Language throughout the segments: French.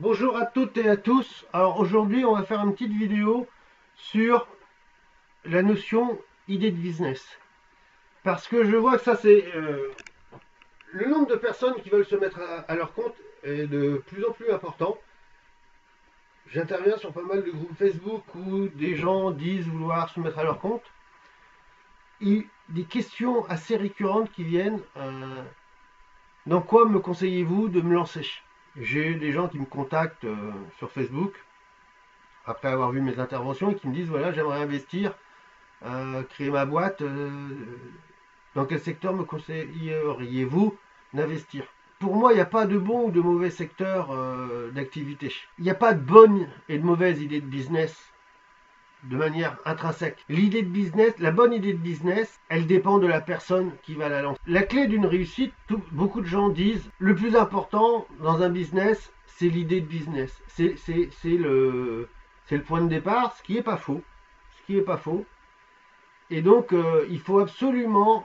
Bonjour à toutes et à tous. Alors aujourd'hui, on va faire une petite vidéo sur la notion idée de business. Parce que je vois que ça, c'est le nombre de personnes qui veulent se mettre à leur compte est de plus en plus important. J'interviens sur pas mal de groupes Facebook où des gens disent vouloir se mettre à leur compte. Et des questions assez récurrentes qui viennent. Dans quoi me conseillez-vous de me lancer? J'ai des gens qui me contactent sur Facebook après avoir vu mes interventions et qui me disent voilà, j'aimerais investir, créer ma boîte, dans quel secteur me conseilleriez-vous d'investir? Pour moi, il n'y a pas de bon ou de mauvais secteur d'activité. Il n'y a pas de bonne et de mauvaise idée de business de manière intrinsèque. L'idée de business, la bonne idée de business, elle dépend de la personne qui va la lancer. La clé d'une réussite, beaucoup de gens disent, le plus important dans un business, c'est l'idée de business. C'est le point de départ, ce qui n'est pas faux. Ce qui est pas faux. Et donc, il faut absolument,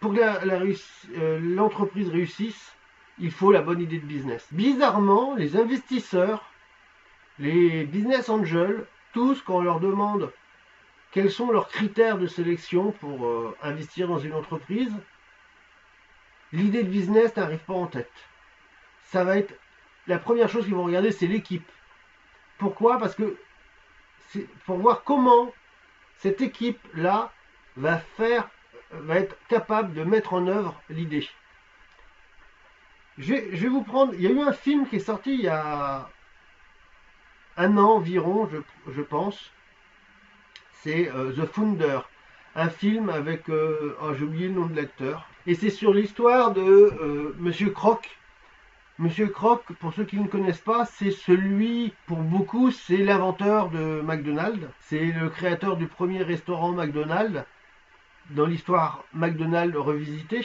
pour que l'entreprise réussisse, il faut la bonne idée de business. Bizarrement, les investisseurs, les business angels, tous, quand on leur demande quels sont leurs critères de sélection pour investir dans une entreprise, l'idée de business n'arrive pas en tête. Ça va être la première chose qu'ils vont regarder, c'est l'équipe. Pourquoi? Parce que c'est pour voir comment cette équipe-là va être capable de mettre en œuvre l'idée. Je vais vous prendre, il y a eu un film qui est sorti il y a un an environ, je pense. C'est The Founder, un film avec, j'ai oublié le nom de l'acteur. Et c'est sur l'histoire de Monsieur Kroc. Monsieur Kroc, pour ceux qui ne connaissent pas, c'est celui, pour beaucoup, c'est l'inventeur de McDonald's. C'est le créateur du premier restaurant McDonald's dans l'histoire McDonald's revisitée,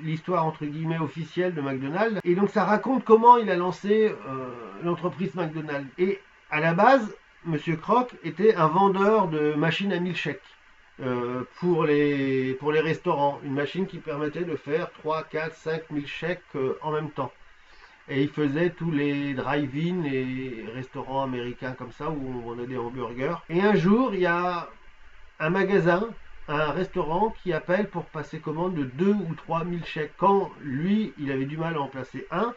l'histoire entre guillemets officielle de McDonald's. Et donc ça raconte comment il a lancé l'entreprise McDonald's. Et à la base, Monsieur Kroc était un vendeur de machines à milkshake pour les restaurants. Une machine qui permettait de faire 3, 4, 5 milkshakes en même temps. Et il faisait tous les drive-in et restaurants américains comme ça où on vendait des hamburgers. Et un jour, il y a un magasin, un restaurant qui appelle pour passer commande de 2 ou 3 milkshakes. Quand lui, il avait du mal à en placer un,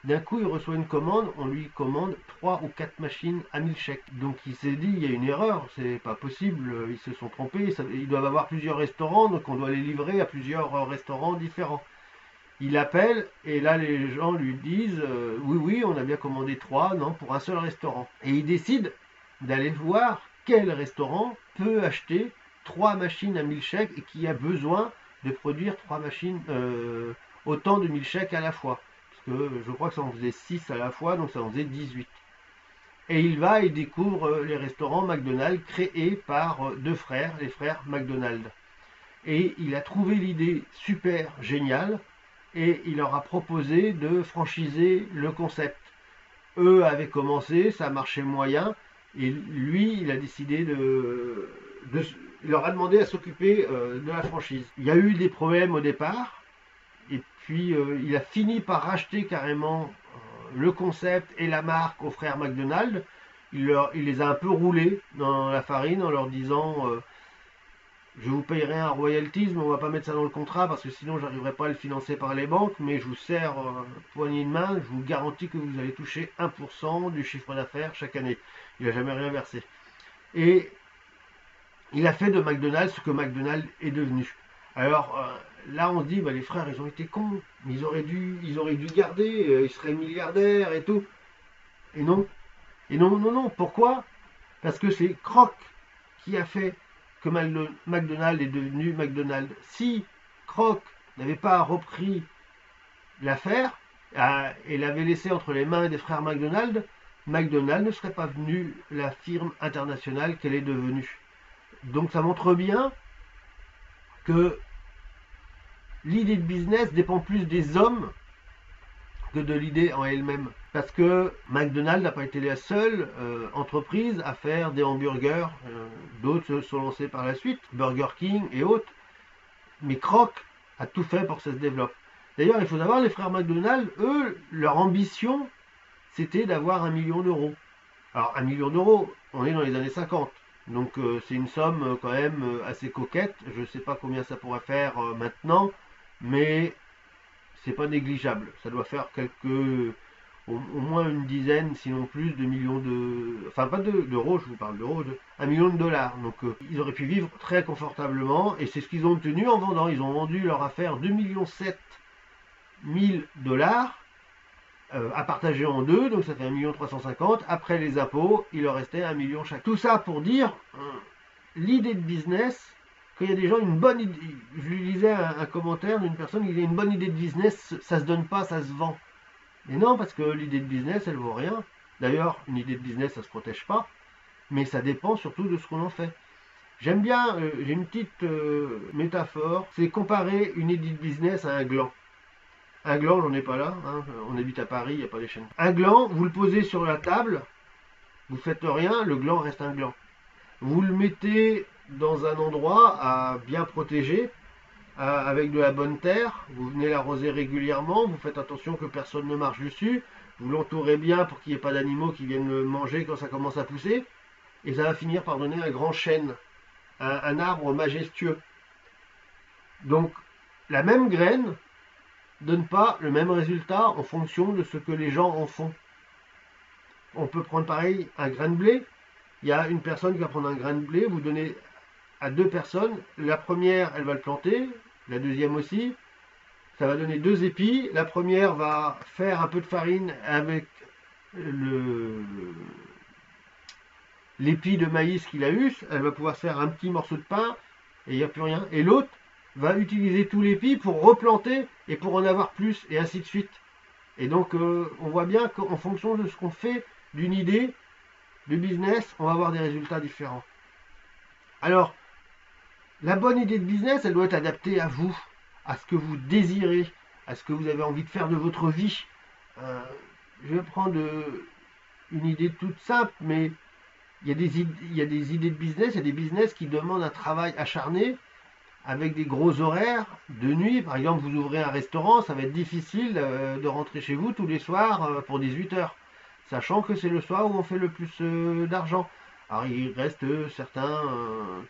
d'un coup, il reçoit une commande, on lui commande 3 ou 4 machines à milkshake. Donc il s'est dit, il y a une erreur, c'est pas possible, ils se sont trompés, ils doivent avoir plusieurs restaurants, donc on doit les livrer à plusieurs restaurants différents. Il appelle et là les gens lui disent oui oui on a bien commandé 3, non pour un seul restaurant. Et il décide d'aller voir quel restaurant peut acheter 3 machines à milkshake et qui a besoin de produire 3 machines, autant de milkshake à la fois. Parce que je crois que ça en faisait 6 à la fois, donc ça en faisait 18. Et il va et découvre les restaurants McDonald's créés par deux frères, les frères McDonald's. Et il a trouvé l'idée super géniale et il leur a proposé de franchiser le concept. Eux avaient commencé, ça marchait moyen, et lui, il a décidé il leur a demandé à s'occuper de la franchise. Il y a eu des problèmes au départ, et puis il a fini par racheter carrément le concept et la marque aux frères McDonald's. Il les a un peu roulés dans la farine en leur disant je vous payerai un royalties, mais on va pas mettre ça dans le contrat parce que sinon j'arriverai pas à le financer par les banques, mais je vous sers poignée de main, je vous garantis que vous allez toucher 1% du chiffre d'affaires chaque année. Il n'a jamais rien versé. Et il a fait de McDonald's ce que McDonald's est devenu. Alors là on se dit, bah, les frères ils ont été cons, ils auraient dû garder, ils seraient milliardaires et tout. Et non. Et non, non, non. Pourquoi? Parce que c'est Kroc qui a fait que McDonald's est devenu McDonald's. Si Kroc n'avait pas repris l'affaire et l'avait laissé entre les mains des frères McDonald's, McDonald's ne serait pas venu la firme internationale qu'elle est devenue. Donc ça montre bien que l'idée de business dépend plus des hommes que de l'idée en elle-même. Parce que McDonald's n'a pas été la seule entreprise à faire des hamburgers. D'autres se sont lancés par la suite, Burger King et autres. Mais Kroc a tout fait pour que ça se développe. D'ailleurs, il faut savoir, les frères McDonald, eux, leur ambition, c'était d'avoir 1 million d'euros. Alors 1 million d'euros, on est dans les années 50. Donc c'est une somme quand même assez coquette. Je ne sais pas combien ça pourrait faire maintenant, mais c'est pas négligeable. Ça doit faire au moins une dizaine, sinon plus, de millions enfin pas d'euros, je vous parle d'euros, 1 million de dollars. Donc ils auraient pu vivre très confortablement, et c'est ce qu'ils ont obtenu en vendant. Ils ont vendu leur affaire 2,7 millions de dollars à partager en deux, donc ça fait 1,350 million. Après les impôts, il leur restait 1 million chaque. Tout ça pour dire l'idée de business, qu'il y a des gens, une bonne idée. Je lui lisais un commentaire d'une personne qui disait une bonne idée de business, ça se donne pas, ça se vend. Mais non, parce que l'idée de business, elle vaut rien. D'ailleurs, une idée de business, ça se protège pas, mais ça dépend surtout de ce qu'on en fait. J'aime bien, j'ai une petite métaphore, c'est comparer une idée de business à un gland. Un gland, j'en ai pas là, hein, on habite à Paris, il n'y a pas les chaînes. Un gland, vous le posez sur la table, vous faites rien, le gland reste un gland. Vous le mettez dans un endroit à bien protéger, avec de la bonne terre, vous venez l'arroser régulièrement, vous faites attention que personne ne marche dessus, vous l'entourez bien pour qu'il n'y ait pas d'animaux qui viennent le manger quand ça commence à pousser, et ça va finir par donner un grand chêne, un arbre majestueux. Donc la même graine donne pas le même résultat en fonction de ce que les gens en font. On peut prendre pareil un grain de blé. Il y a une personne qui va prendre un grain de blé, vous donnez à deux personnes. La première, elle va le planter, la deuxième aussi. Ça va donner deux épis. La première va faire un peu de farine avec l'épi de maïs qu'il a eu. Elle va pouvoir se faire un petit morceau de pain et il n'y a plus rien. Et l'autre va utiliser tout l'épi pour replanter et pour en avoir plus, et ainsi de suite. Et donc on voit bien qu'en fonction de ce qu'on fait d'une idée de business, on va avoir des résultats différents. Alors, la bonne idée de business, elle doit être adaptée à vous, à ce que vous désirez, à ce que vous avez envie de faire de votre vie. Je vais prendre une idée toute simple, mais il y a des idées de business, il y a des business qui demandent un travail acharné, avec des gros horaires de nuit. Par exemple, vous ouvrez un restaurant, ça va être difficile de rentrer chez vous tous les soirs pour 18 heures, sachant que c'est le soir où on fait le plus d'argent. Alors il reste certains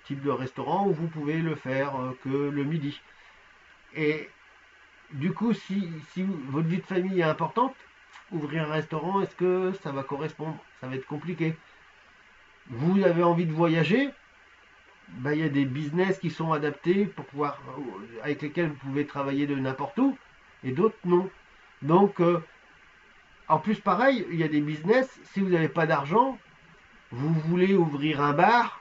types de restaurants où vous pouvez le faire que le midi. Et du coup, si votre vie de famille est importante, ouvrir un restaurant, est-ce que ça va correspondre? Ça va être compliqué. Vous avez envie de voyager, ben, il y a des business qui sont adaptés pour pouvoir, avec lesquels vous pouvez travailler de n'importe où, et d'autres non. Donc, en plus, pareil, il y a des business, si vous n'avez pas d'argent, vous voulez ouvrir un bar,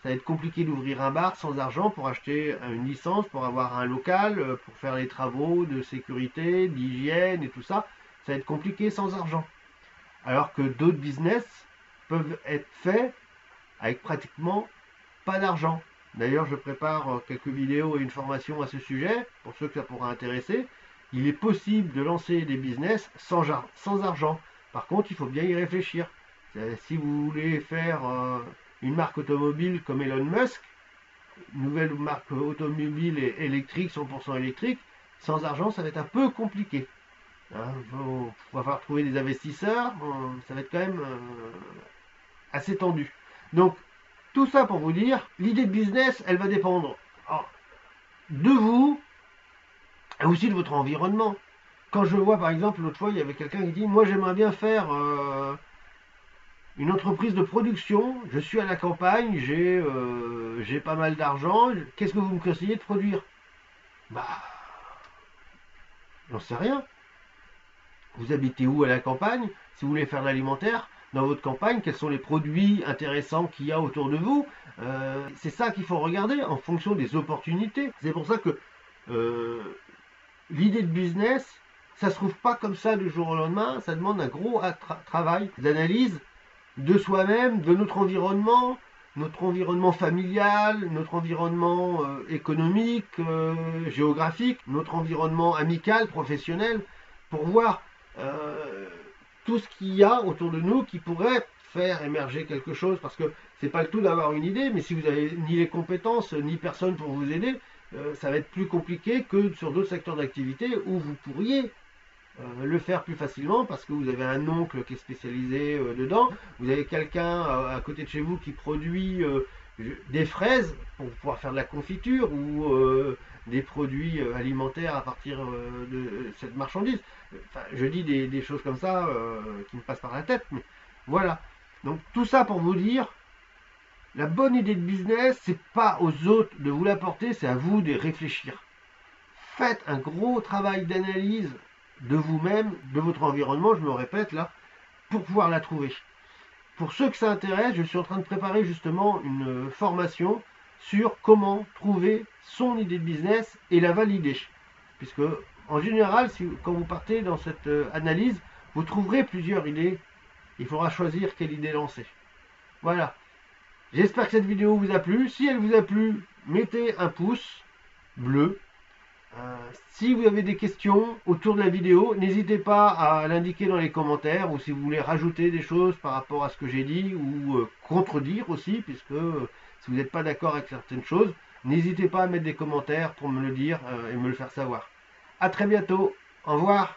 ça va être compliqué d'ouvrir un bar sans argent pour acheter une licence, pour avoir un local, pour faire les travaux de sécurité, d'hygiène et tout ça. Ça va être compliqué sans argent. Alors que d'autres business peuvent être faits avec pratiquement pas d'argent. D'ailleurs, je prépare quelques vidéos et une formation à ce sujet, pour ceux que ça pourra intéresser. Il est possible de lancer des business sans argent. Par contre, il faut bien y réfléchir. Si vous voulez faire une marque automobile comme Elon Musk, une nouvelle marque automobile électrique, 100% électrique, sans argent, ça va être un peu compliqué. Hein, va falloir trouver des investisseurs, ça va être quand même assez tendu. Donc, tout ça pour vous dire, l'idée de business, elle va dépendre de vous et aussi de votre environnement. Quand je vois, par exemple, l'autre fois, il y avait quelqu'un qui dit, moi j'aimerais bien faire une entreprise de production, je suis à la campagne, j'ai pas mal d'argent, qu'est-ce que vous me conseillez de produire? Bah, j'en sais rien. Vous habitez où à la campagne? Si vous voulez faire de l'alimentaire, dans votre campagne, quels sont les produits intéressants qu'il y a autour de vous? C'est ça qu'il faut regarder en fonction des opportunités. C'est pour ça que l'idée de business, ça se trouve pas comme ça du jour au lendemain. Ça demande un gros travail d'analyse de soi-même, de notre environnement familial, notre environnement économique, géographique, notre environnement amical, professionnel, pour voir tout ce qu'il y a autour de nous qui pourrait faire émerger quelque chose, parce que c'est pas le tout d'avoir une idée, mais si vous avez ni les compétences ni personne pour vous aider, ça va être plus compliqué que sur d'autres secteurs d'activité où vous pourriez le faire plus facilement parce que vous avez un oncle qui est spécialisé dedans, vous avez quelqu'un à côté de chez vous qui produit des fraises pour pouvoir faire de la confiture ou des produits alimentaires à partir de cette marchandise. Enfin, je dis des choses comme ça qui me passent par la tête, mais voilà. Donc tout ça pour vous dire, la bonne idée de business, c'est pas aux autres de vous l'apporter, c'est à vous de réfléchir. Faites un gros travail d'analyse de vous-même, de votre environnement, je me répète là, pour pouvoir la trouver. Pour ceux que ça intéresse, je suis en train de préparer justement une formation sur comment trouver son idée de business et la valider. Puisque en général, quand vous partez dans cette analyse, vous trouverez plusieurs idées. Il faudra choisir quelle idée lancer. Voilà. J'espère que cette vidéo vous a plu. Si elle vous a plu, mettez un pouce bleu. Si vous avez des questions autour de la vidéo, n'hésitez pas à l'indiquer dans les commentaires ou si vous voulez rajouter des choses par rapport à ce que j'ai dit ou contredire aussi, puisque si vous n'êtes pas d'accord avec certaines choses, n'hésitez pas à mettre des commentaires pour me le dire et me le faire savoir. A très bientôt, au revoir.